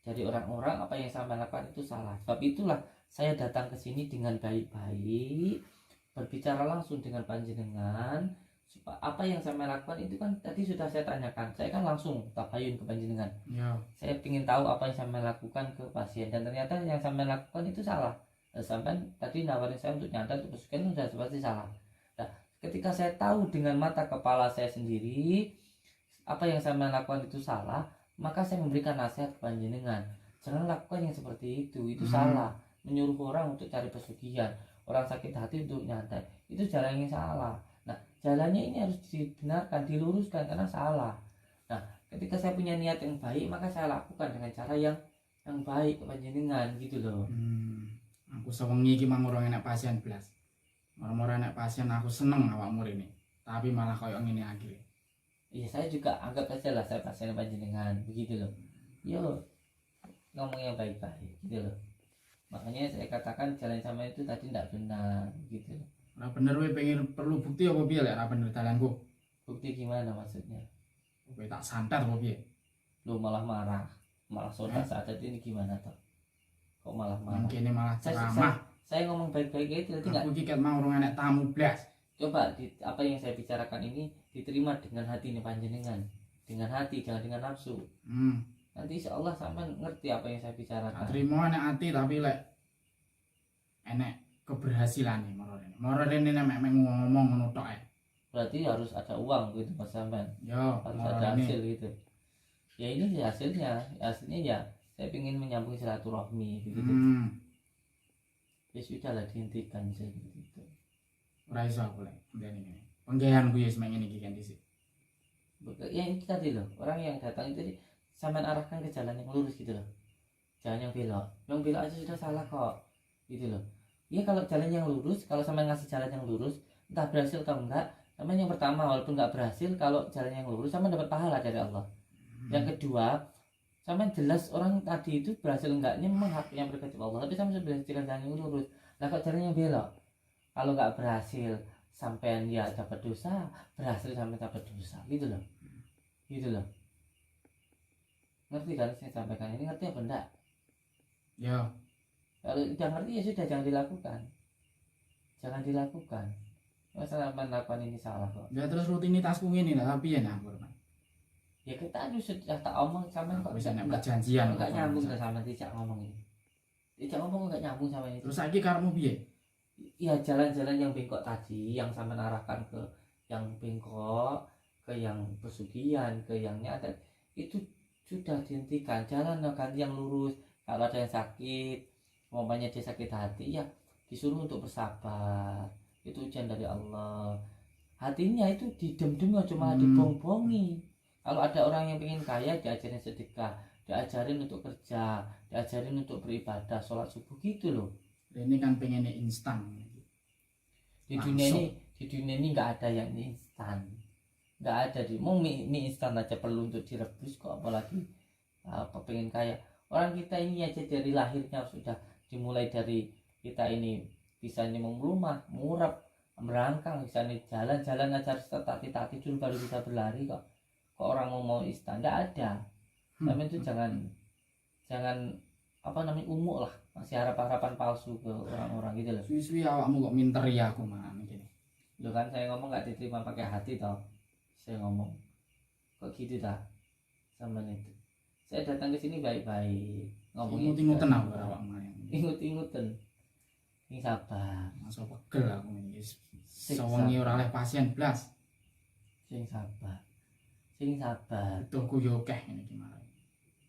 [SPEAKER 2] dari orang-orang apa yang saya lakukan itu salah. Sebab itulah saya datang ke sini dengan baik-baik, berbicara langsung dengan panjenengan. Supaya apa yang saya lakukan itu kan tadi sudah saya tanyakan. Saya kan langsung tabayun ke panjenengan.
[SPEAKER 1] Ya.
[SPEAKER 2] Saya ingin tahu apa yang saya lakukan ke pasien dan ternyata yang saya lakukan itu salah. Sampai tadi nawarin saya untuk nyantai untuk pesugihan sudah seperti salah. Nah, ketika saya tahu dengan mata kepala saya sendiri apa yang saya lakukan itu salah, maka saya memberikan nasihat ke panjenengan. Jangan lakukan yang seperti itu salah. Menyuruh orang untuk cari pesugihan, orang sakit hati untuk nyantai, itu jalan yang salah. Nah, jalannya ini harus dibenarkan, diluruskan karena salah. Nah, ketika saya punya niat yang baik, maka saya lakukan dengan cara yang baik ke panjenengan, gitu loh.
[SPEAKER 1] Aku sewengi iki mang orang enak pasien belas. Orang-orang enak pasien aku seneng awakmu ini. Tapi malah koyo ngene akhirnya.
[SPEAKER 2] Iya, saya juga anggap aja lah saya pasien panjenengan, begitu loh. Yo, ngomong yang baik-baik, gitu loh. Makanya saya katakan jalan sama itu tadi tidak benar, gitu loh.
[SPEAKER 1] Ora bener we pengen perlu bukti apa piye lek ora bener dalanku?
[SPEAKER 2] Bukti gimana maksudnya?
[SPEAKER 1] Kowe tak santet apa piye?
[SPEAKER 2] Lu malah marah, malah soda saat ini gimana toh? Kok malah marah?
[SPEAKER 1] Mungkin malah ceramah.
[SPEAKER 2] Saya ngomong baik-baik itu tidak.
[SPEAKER 1] Aku iki ket mau orang enak tamu blas.
[SPEAKER 2] Coba apa yang saya bicarakan ini diterima dengan hati ini panjenengan, dengan hati, jangan dengan nafsu. Nanti insya Allah sama ngerti apa yang saya bicarakan.
[SPEAKER 1] Terima enak hati tapi lek enak keberhasilan nih moro ini nek ngomong ngono tok ae.
[SPEAKER 2] Berarti harus ada uang gitu Mas Sampan.
[SPEAKER 1] Yo,
[SPEAKER 2] harus ada hasil gitu. Ya ini sih hasilnya ya saya ingin menyambung silaturahmi gitu. Ya sudah lah dihentikan gitu.
[SPEAKER 1] Ora iso aku lek ngene. Penggawean ku ya semeng ngene iki kan dhisik.
[SPEAKER 2] Ya itu tadi loh, orang yang datang itu sampean arahkan ke jalan yang lurus gitu loh. Jalan yang belok. Yang belok aja sudah salah kok. Gitu loh. Ya kalau jalan yang lurus, kalau sampean ngasih jalan yang lurus, entah berhasil atau enggak, sampean yang pertama walaupun enggak berhasil, kalau jalan yang lurus sampean dapat pahala dari Allah. Yang kedua, sampean jelas orang tadi itu berhasil enggaknya memang hak yang berkati Allah, tapi sampean sudah jalan yang lurus. Nah kalau jalan yang belok, kalau enggak berhasil sampean ya dapat dosa, berhasil sampean dapat dosa, gitu loh. Gitu loh. Ngerti kan saya sampaikan ini, ngerti apa enggak?
[SPEAKER 1] Ya.
[SPEAKER 2] Kalau udah ngerti ya sudah jangan dilakukan. Masalah melakukan ini salah kok.
[SPEAKER 1] Ya terus rutinitasku ngene lah tapi ya nyambur.
[SPEAKER 2] Ya kita aduh sudah tak omong sama kok
[SPEAKER 1] bisa nek perjanjian
[SPEAKER 2] enggak nyambung sama tidak ngomong ini. Tidak ngomong enggak nyambung sama ini.
[SPEAKER 1] Terus saiki karepmu piye?
[SPEAKER 2] Ya jalan-jalan yang bengkok tadi yang sama arahkan ke yang bengkok, ke yang pesugihan, ke yang nyata itu sudah dihentikan. Jalan ganti yang lurus. Kalau ada yang sakit, umpamanya dia sakit hati ya disuruh untuk bersabar. Itu ujian dari Allah. Hatinya itu didem-dem cuma dibong-bongi. Kalau ada orang yang ingin kaya diajarin sedekah, diajarin untuk kerja, diajarin untuk beribadah, sholat subuh gitu loh.
[SPEAKER 1] Ini kan pengennya instan.
[SPEAKER 2] Di dunia ini nggak ada yang instan. Nggak ada mau mie instan aja perlu untuk direbus kok apalagi apa pengen kaya. Orang kita ini aja dari lahirnya sudah dimulai dari kita ini bisa nyemung rumah, murab, merangkang, bisa nih jalan-jalan aja harus tati-tati dulu baru bisa berlari kok. Kok orang mau instan? Nggak ada. Tapi itu jangan jangan umuk lah, masih harapan palsu ke orang-orang gitu loh.
[SPEAKER 1] Suwi-suwi awakmu kok minteri aku mana gini.
[SPEAKER 2] Loh kan saya ngomong nggak diterima pakai hati toh. Saya ngomong kok gitu dah sama itu. Saya datang ke sini baik-baik, ngomongin
[SPEAKER 1] Ingut-ingutan aku karo awakmu.
[SPEAKER 2] ingut-ingutan. Sing sabar,
[SPEAKER 1] Masa pegel aku ini.
[SPEAKER 2] Sing
[SPEAKER 1] Sawengi
[SPEAKER 2] sabar.
[SPEAKER 1] ora oleh pasien blas.
[SPEAKER 2] Sing sabar. Sing sabar.
[SPEAKER 1] Butuhku yo akeh ngene iki marang.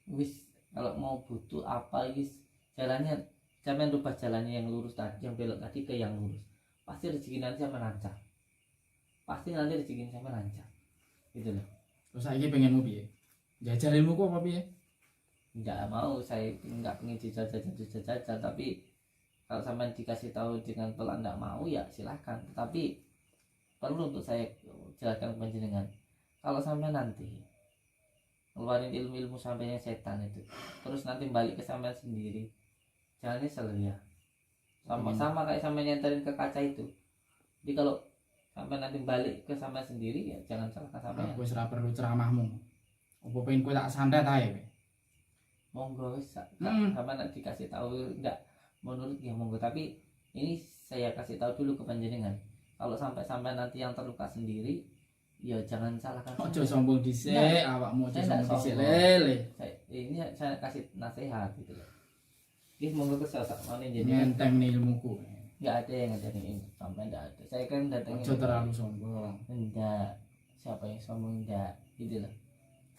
[SPEAKER 2] Wis kalau mau butuh apa wis jalannya, jangan lupa jalannya yang lurus tadi, yang belok tadi ke yang lurus. Pasti rezeki nanti sama lancar. Pasti nanti rezeki sama lancar. Gitu loh.
[SPEAKER 1] Terus saiki pengenmu piye? Jajal ilmuku apa piye?
[SPEAKER 2] Enggak mau, saya enggak pengen dijajah, tapi kalau sampai dikasih tahu dengan pelan enggak mau ya silahkan. Tapi perlu untuk saya jelaskan panjenengan. Kalau sampai nanti ngeluarin ilmu-ilmu sampainya setan itu, terus nanti balik ke sampean sendiri, jangan nyesel ya. Sama kayak sampean nyenterin ke kaca itu. Jadi kalau sampai nanti balik ke sampean sendiri ya jangan salahkan sampean.
[SPEAKER 1] Aku wis ora perlu ceramahmu. Apa pengen kowe tak santet ae kowe?
[SPEAKER 2] Monggo wis sampean nanti dikasih tahu enggak menurut ya monggo, tapi ini saya kasih tahu dulu ke panjenengan. Kalau sampai nanti yang terluka sendiri, ya jangan salahkan.
[SPEAKER 1] Ojo sombong dhisik,
[SPEAKER 2] Nah,
[SPEAKER 1] awakmu ojo
[SPEAKER 2] saya
[SPEAKER 1] sombong dhisik
[SPEAKER 2] sombong.
[SPEAKER 1] lele.
[SPEAKER 2] Ini saya kasih nasihat gitu loh. Ini monggo ke sak mana jadi
[SPEAKER 1] Ngenteng nih ilmuku.
[SPEAKER 2] enggak ada yang ngajarin ini, sampai enggak ada. Saya kan datangnya
[SPEAKER 1] Ojo terlalu sombong.
[SPEAKER 2] enggak. Siapa yang sombong enggak gitu loh.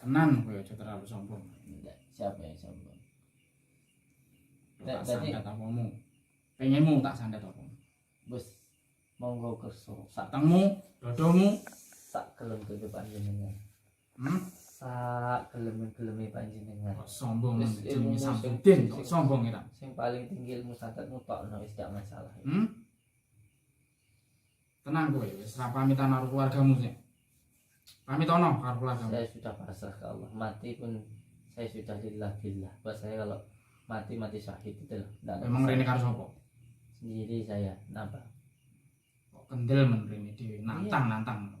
[SPEAKER 1] Tenan kowe ojo terlalu sombong.
[SPEAKER 2] Enggak, siapa yang sombong?
[SPEAKER 1] Tak
[SPEAKER 2] Berarti-
[SPEAKER 1] santet apamu. Pengenmu tak santet apa?
[SPEAKER 2] Bos monggo kerso sak
[SPEAKER 1] Tengmu, dodomu.
[SPEAKER 2] gelem ke panjenengan.
[SPEAKER 1] Hmm?
[SPEAKER 2] Sak gelem panjenengan.
[SPEAKER 1] Kok sombong
[SPEAKER 2] Wis,
[SPEAKER 1] jenenge
[SPEAKER 2] ilmu
[SPEAKER 1] Samsudin
[SPEAKER 2] sing-
[SPEAKER 1] kok sombong ya.
[SPEAKER 2] Sing paling tinggi ilmu santet mutokno wis gak masalah.
[SPEAKER 1] Hmm? Tenang kowe, wis ra pamitan karo keluargamu sih. Pamit ono karo keluargamu.
[SPEAKER 2] Saya sudah pasrah ke Allah, mati pun saya sudah lillah billah. Buat saya kalau mati syahid itu loh. Nggak ada
[SPEAKER 1] Emang
[SPEAKER 2] masalah.
[SPEAKER 1] rene karo sapa?
[SPEAKER 2] Sendiri saya, kenapa?
[SPEAKER 1] Kok kendel men rene dhewe nantang.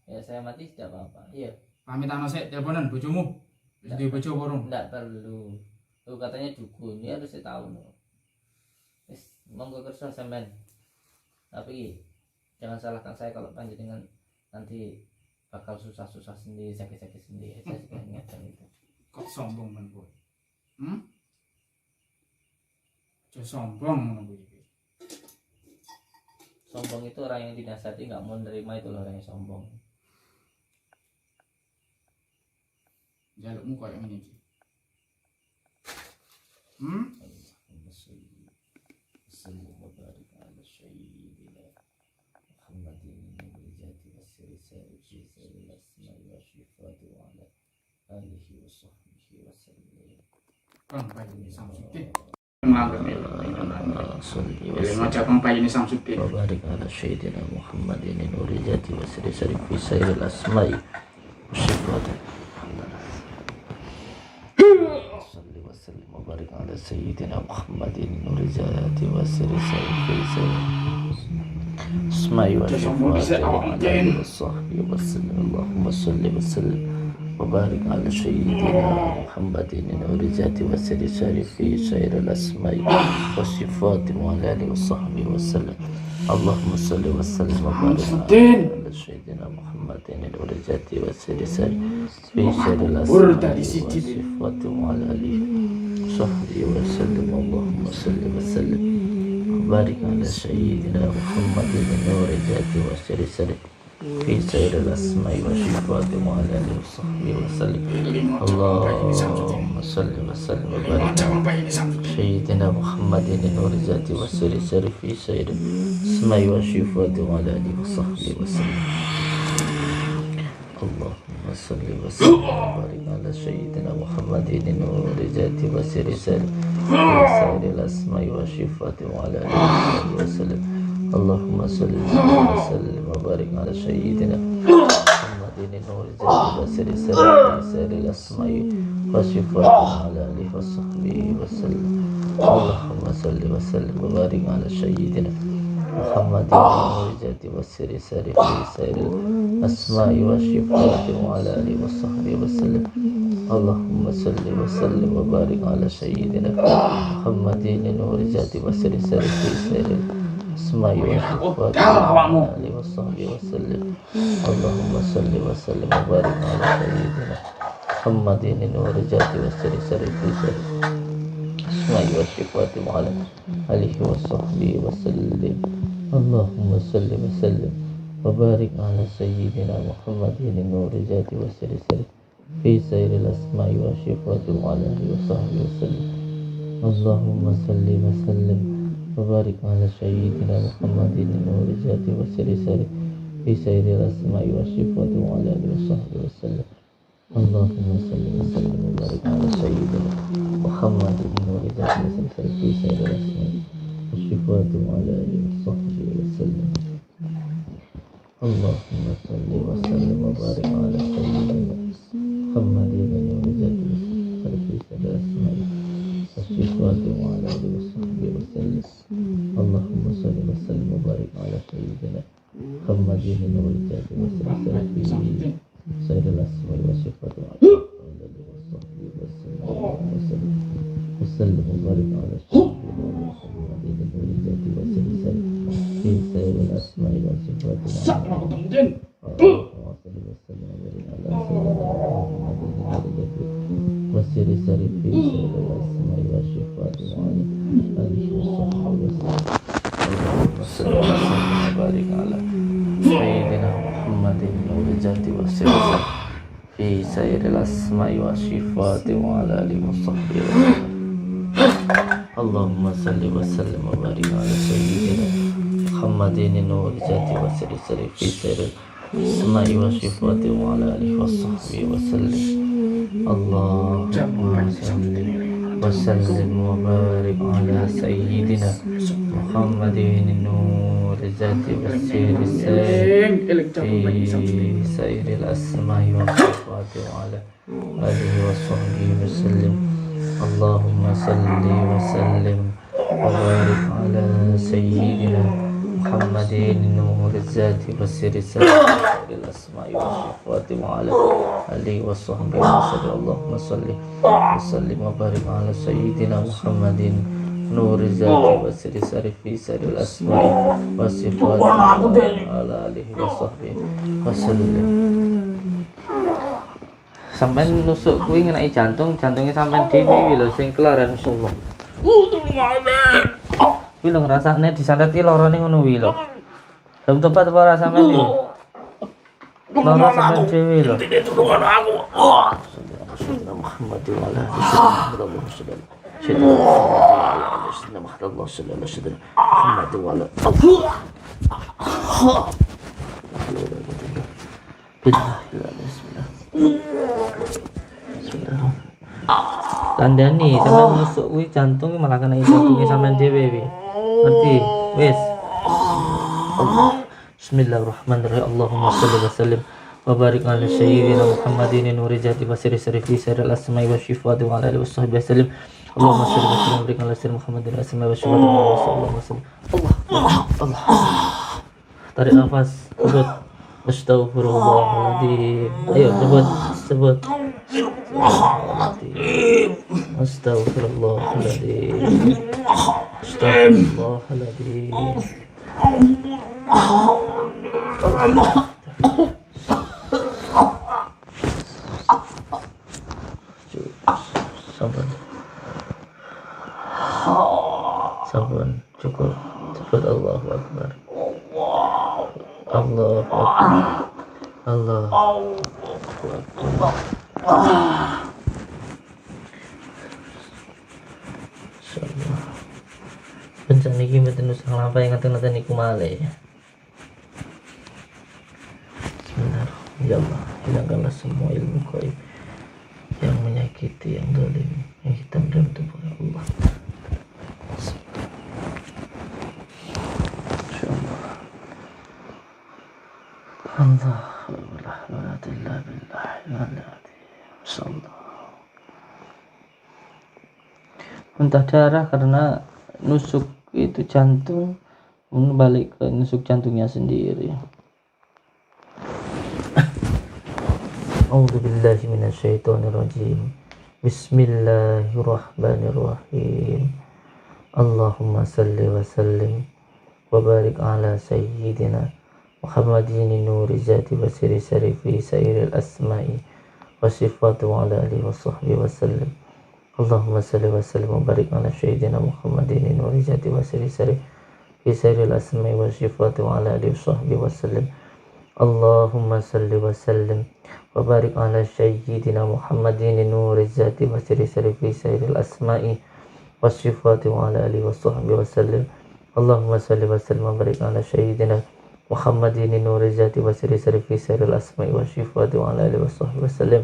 [SPEAKER 2] Ya saya mati tidak apa-apa. Iya,
[SPEAKER 1] Pamitan sik teleponan bojomu. Wis duwe bojo apa urung?
[SPEAKER 2] enggak perlu. Tuh katanya dukun, ya harus saya tahu no. Wis monggo kersa sampean. Tapi jangan salahkan saya kalau panjenengan nanti bakal susah-susah sendiri, sakit-sakit sendiri. Saya sudah ingatkan itu.
[SPEAKER 1] Kok sombong men kowe? Ojo sombong ngono kuwi.
[SPEAKER 2] Sombong itu orang yang dinasihati nggak mau menerima, itu loh orang yang sombong.
[SPEAKER 1] Jalukmu koyo ngene iki. Kang Bayuni Samsudin. Nganggep ngajak Kang Bayuni Samsudin.
[SPEAKER 2] وبارك على سيدنا محمد نور ذاتي وسر سر في سير الأسماء والصفات. صل وسلم وبارك على سيدنا محمد نور ذاتي وسر سر في سير الأسماء والصفات وعلى آله وصحبه وسلم. اللهم صل وسلم وبارك على سيدنا محمد نور ذاتي وسر سر في سير الأسماء والصفات وعلى آله وصحبه وسلم. اللهم صل وسلم وبارك على سيدنا محمد نور ذاتي وسر سر في سير الأسماء والصفات وعلى آله وصحبه وسلم. اللهم صل وسلم وبارك على سيدنا محمد نور ذاتي وسر سر في سير الأسماء والصفات وعلى آله وصحبه وسلم. اللهم صل وسلم وبارك على سيدنا محمد نور ذاتي وسر سر في سير الأسماء والصفات وعلى آله وصحبه وسلم. اللهم صل وسلم وبارك على سيدنا محمد نور ذاتي وسر سر في سير الأسماء والصفات وعلى آله وصحبه وسلم. اللهم صل وسلم وبارك على سيدنا محمد نور ذاتي وسر سر في سير الأسماء والصفات وعلى آله وصحبه وسلم. اللهم صل وسلم وبارك على سيدنا محمد نور ذاتي وسر سر في سير الأسماء والصفات وعلى آله وصحبه وسلم. Allahumma salli wa sallim wa barik ala sayyidina Muhammadin nuri zati wa sirri sayyidil asma'i wa sifati wa alihi wa sahbihi wa sallim. Allahumma salli wa sallim wa barik ala sayyidina Muhammadin nuri zati wa sirri sayyidil asma'i wa sifati wa alihi wa sahbihi wa sallim. Allahumma salli wa sallim wa barik ala sayyidina Muhammadin nuri zati wa sirri fi sayyidil asma'i wa sifati wa alihi wa sahbihi wa sallim. Allahumma salli wa sallim wa barik ala sayyidina Muhammadin nuri zati wa sirri fi sayyidil asma'i wa sifati wa alihi wa sahbihi wa sallim. Allahumma salli wa sallim wa barik ala sayyidina Muhammadin nuri zati wa sirri fi sayyidil asma'i wa sifati wa alihi wa sahbihi wa sallim. Allahumma salli wa sallim wa barik ala sayyidina Muhammadin nuri zati wa sirri fi sayyidil asma'i wa sifati wa alihi wa sahbihi wa sallim. Allahumma salli wa sallim wa barik ala sayyidina Muhammadin nuri zati wa sirri fi sayyidil asma'i wa sifati wa alihi wa sahbihi wa sallim. وسلم وبارك على سيدنا محمد نور ذات وسلسل في سائر الأسماء والصفات وسلم وسلم وبارك على سيدنا محمد نور ذات وسلسل في سائر الأسماء والصفات وآله وصحبه وسلم. اللهم صل وسلم وبارك على سيدنا محمد نور ذات وسلسل في سائر الأسماء والصفات وعلى آله وصحبه وسلم. Allahumma salli wa sallim wa barik ala sayyidina Muhammadin nuri zati wa sirri fi sayyidil asma'i wa sifati wa ala alihi wa sahbihi wa sallim. Allahumma salli wa sallim wa barik ala sayyidina Muhammadin nuri zati wa sirri fi sayyidil asma'i wa sifati wa ala alihi wa sahbihi wa sallim. Allahumma salli wa sallim wa barik ala sayyidina Muhammadin nuri zati wa sirri sayyidil asma'i wa sifati wa ala alihi wa sahbihi wa sallam. Allahumma salli wa sallim wa barik ala sayyidina Muhammadin nuri zati wa sirri fi sayyidil asma'i wa sifati wa ala alihi wa sahbihi wa sallam. Sampai nusuk kuwi ngenai jantungnya sampai dhewe lho sing kelaran insyaallah. Kuwi lho ngrasane disandeti lorone ngono kuwi lho. Belum tempat apa ora sampean iki? Loro sampean dhewe lho. Tulungan aku. Muhammad wa ala Tandani sampean nusuk kuwi jantung malah kena jantunge sampean dhewe wi. Ngerti? Wis. Bismillahirrahmanirrahim. Allahumma shalli wa sallim wa barik ala sayyidina Muhammadin nuri zati wa sirri fi sirril asma'i wa sifati wa ala alihi wa sahbihi wasallim. Allahumma shalli wa sallim wa barik ala sayyidina Muhammadin asma'i wa sifati wa sallam. Allah. Tarik nafas. Sebut Astaghfirullahaladzim. Ayo sebut. Astaghfirullahaladzim. Sabar. Cukup. Sebut Allahu Akbar. Allah insyaallah bencana iki mboten usah lampahi ngaten-ngaten niku malih. Bismillahirrahmanirrahim. Ya Allah, hilangkanlah semua ilmu gaib yang menyakiti, yang zalim, yang hitam dalam tubuh Allah. Muntah darah karena nusuk itu jantung, balik ke nusuk jantungnya sendiri. A'udzu billahi minasyaitonir rajim. Bismillahirrahmanirrahim. Allahumma salli wa sallim wa barik ala sayyidina Muhammadin nuri zati wa siri syarifi sairil asma'i wa sifati wa ala alihi wa sahbihi wa sallim. Allahumma salli wa sallim wa barik ala sayyidina Muhammadin nuri zati wa siri syarifi sairil asma'i wa sifati wa ala alihi wa sahbihi wa sallim. Allahumma salli wa sallim wa barik ala sayyidina Muhammadin nuri zati wa siri syarifi sairil asma'i wa sifati wa ala alihi wa sahbihi wa sallim. Allahumma salli wa sallim wa barik ala sayyidina Muhammadin nuri zati wa siri syarifi sairil asma'i wa sifati wa ala alihi wa sahbihi wa sallim.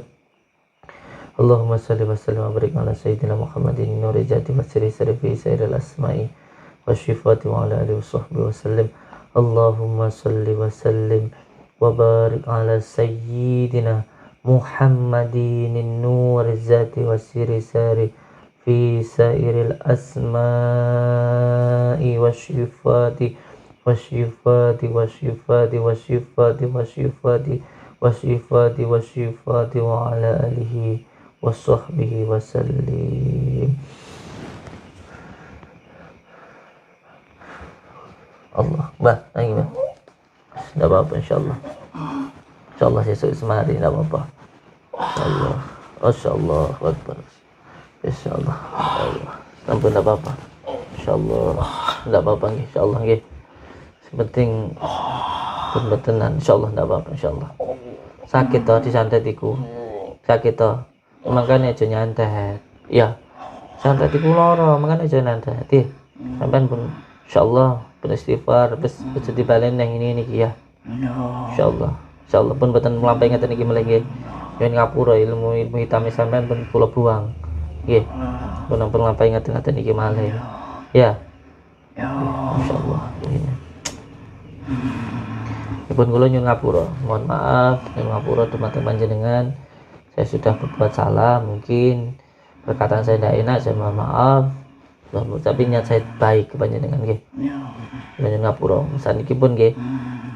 [SPEAKER 2] Allahumma salli wa sallim wa barik ala sayyidina Muhammadin nuri zati wa siri syarifi sairil asma'i wa sifati wa ala alihi wa sahbihi wa sallim. Allahumma salli wa sallim wa barik ala sayyidina Muhammadin nuri zati wa siri syarifi sairil asma'i wa sifati wasyifati wasyifati wasyifati wasyifati wasyifati wasyifati wa ala alihi wa sahbihi wa sallim. Allah, bah, lagi bah. Tidak apa-apa insyaallah. Insyaallah besok semari tidak apa-apa. Allah, masyaallah, akbar. Insyaallah. Allah. Tanpa tidak apa-apa. Insyaallah. Tidak apa-apa nggih, insyaallah nggih. Penting benar insyaallah enggak apa-apa insyaallah. Sakit toh disantet iku. Sakit toh. Makanya aja nyantet. Ya. Santet iku lara, makanya aja nyantet. Nggih. Sampeyan pun insyaallah beristighfar wis dibalen nang ini ya. Insyaallah. Insyaallah pun boten mlampah ngeten iki melih nggih. Yen ngapura ilmu hitam sampeyan pun kula buang. Nggih. Pun mlampah ngeten iki malih. Ya. Insyaallah. Pun kula nyuwun ngapura, mohon maaf nyuwun ngapura teman-teman jenengan. Saya sudah berbuat salah, mungkin perkataan saya tidak enak, saya mohon maaf. Tapi niat saya baik kepada jenengan nggih. Nyuwun ngapura. Saniki pun nggih.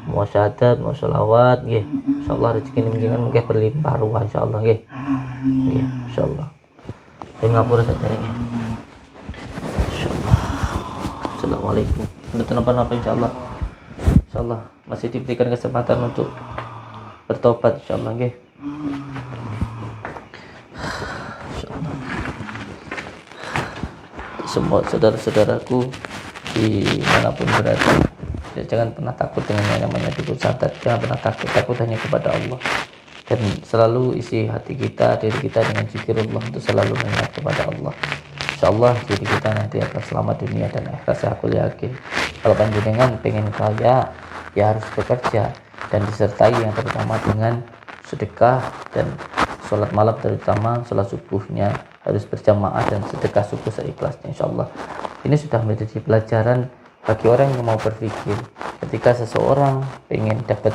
[SPEAKER 2] Mau syahadat, mau sholawat nggih. Insyaallah rezeki jenengan mungkin berlimpah ruah insyaallah nggih. Nggih, insyaallah. Nyuwun ngapura saja nggih. Insyaallah. Assalamualaikum. Mboten napa-napa insyaallah. Insyaallah masih diberikan kesempatan untuk bertobat insyaallah nggih. Insyaallah. Semua saudara-saudaraku dimanapun berada, jangan pernah takut dengan yang namanya tipu santet. Jangan pernah takut hanya kepada Allah. Dan selalu isi hati kita, diri kita dengan zikirullah untuk selalu mengingat kepada Allah. Insyaallah diri kita nanti akan selamat dunia dan akhirat. Saya aku yakin. Kalau panjenengan pengen kaya, ya harus bekerja dan disertai yang terutama dengan sedekah dan sholat malam, terutama sholat subuhnya harus berjamaah dan sedekah subuh seikhlasnya insyaallah. Ini sudah menjadi pelajaran bagi orang yang mau berpikir. Ketika seseorang pengen dapat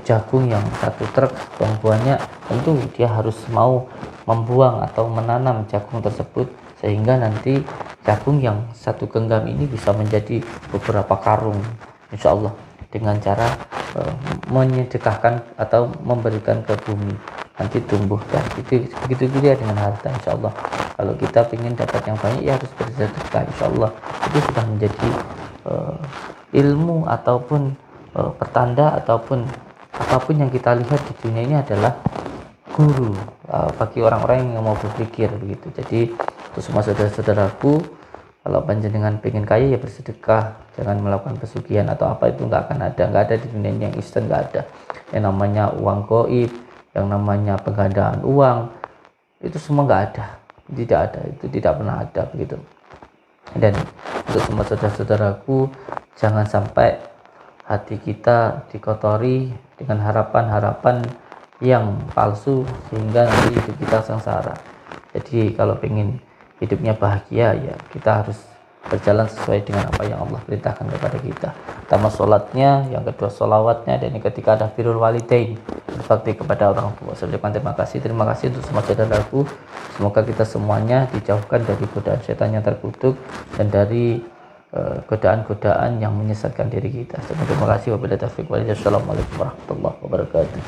[SPEAKER 2] jagung yang 1 truk yang banyak, tentu dia harus mau membuang atau menanam jagung tersebut sehingga nanti jagung yang 1 genggam ini bisa menjadi beberapa karung insyaallah, dengan cara menyedekahkan atau memberikan ke bumi, nanti tumbuh. Dan begitu juga dengan harta insyaallah. Kalau kita ingin dapat yang banyak ya harus bersedekah insyaallah. Itu sudah menjadi ilmu ataupun pertanda ataupun apapun yang kita lihat di dunia ini adalah guru bagi orang-orang yang mau berpikir begitu. Jadi untuk semua saudara-saudaraku, kalau panjenengan pengen kaya ya bersedekah, jangan melakukan pesugihan atau apa, itu nggak akan ada, nggak ada di dunia ini yang instan, nggak ada. Yang namanya uang gaib, yang namanya penggandaan uang, itu semua nggak ada, tidak ada, itu tidak pernah ada begitu. Dan untuk semua saudara-saudaraku, jangan sampai hati kita dikotori dengan harapan-harapan yang palsu sehingga nanti hidup kita sengsara. Jadi kalau pengen hidupnya bahagia ya kita harus berjalan sesuai dengan apa yang Allah perintahkan kepada kita. Pertama sholatnya, yang kedua sholawatnya, dan yang ketiga ada birrul walidain, berbakti kepada orang tua. Saya ucapkan terima kasih untuk semua saudaraku. Semoga kita semuanya dijauhkan dari godaan setan yang terkutuk dan dari godaan-godaan yang menyesatkan diri kita. Terima kasih. Wabillahi taufiq wal hidayah. Assalamualaikum warahmatullahi wabarakatuh.